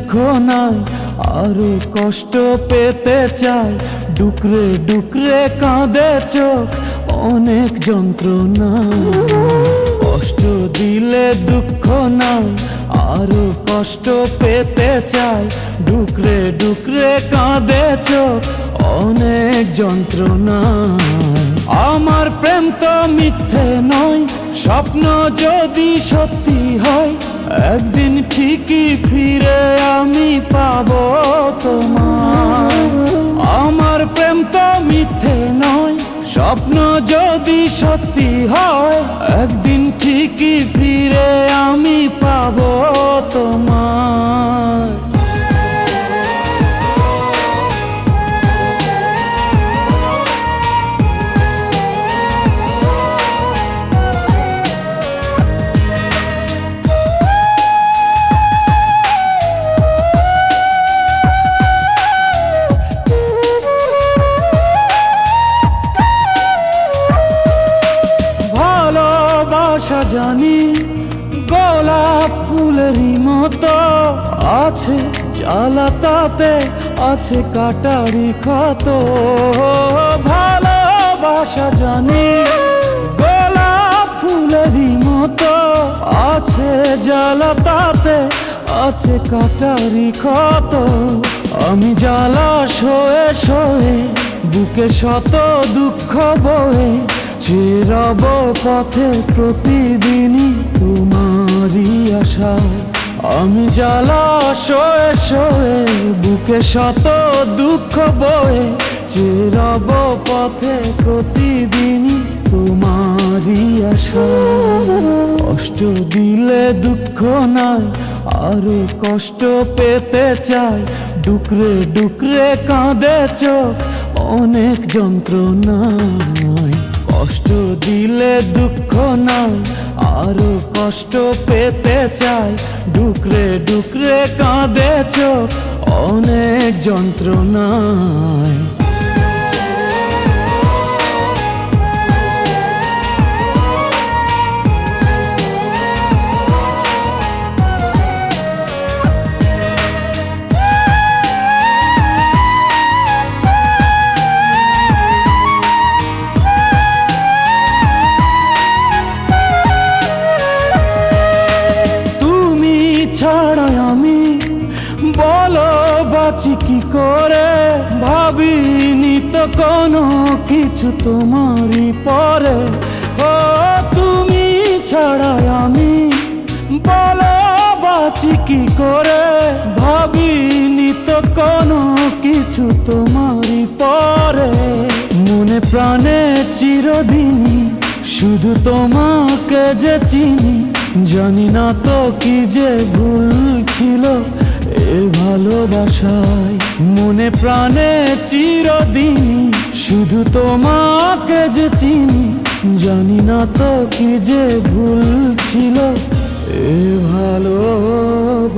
দুঃখ নাই, আরো কষ্ট পেতে চাই। ডুকরে ডুকরে কাঁদে চোখ, অনেক যন্ত্রণা। কষ্ট দিলে দুঃখ নাই, আরো কষ্ট পেতে চাই। ডুকরে ডুকরে কাঁদে চোখ, অনেক যন্ত্রণা। আমার প্রেম তো মিথ্যে নয়, স্বপ্ন যদি সত্যি হয়, একদিন ঠিকই ফিরে আমি পাবো তোমায়। আমার প্রেম তো মিথ্যে নয়, স্বপ্ন যদি সত্যি হয়, একদিন ঠিকই ফিরে আমি পাবো তোমায়। ভালোবাসা জানি গোলাপ ফুলেরই মতো, আছে জ্বালা তাতে আছে কাটারি ক্ষত। ভালোবাসা জানি গোলাপ ফুলেরই মতো, আছে জ্বালা তাতে আছে কাটারি ক্ষত। আমি জ্বালা সয়ে সয়ে বুকে শত দুঃখ বয়ে, চিরব পথে প্রতিদিনই তোমারই আশায়। আমি জ্বালা সয়ে সয়ে বুকে শত দুঃখ বয়ে, চিরব পথে প্রতিদিনই তোমারই আশায়। কষ্ট দিলে দুঃখ নাই, আরো কষ্ট পেতে চাই। ডুকরে ডুকরে কাঁদে চোখ, অনেক যন্ত্রণায়। কষ্ট দিলে দুঃখ নাই, আরো কষ্ট পেতে চাই। ডুকরে ডুকরে কাঁদে চোখ, অনেক যন্ত্রণায়। ছাড়া আমি বলো বাঁচি কি করে, ভাবিনি তো কোনো কিছু তোমারই পরে। ও তুমি ছাড়া আমি বলো বাঁচি কি করে, ভাবিনি তো কোনো কিছু তোমারই পরে। মনে প্রাণে চিরদিনই শুধু তোমাকে যে চিনি, জানি না তো কি যে ভুল ছিল এ ভালোবাসায়। মনে প্রাণে চিরদিনই শুধু তোমাকে যে চিনি, জানি না তো কি যে ভুল ছিল এ ভালোবাসায়।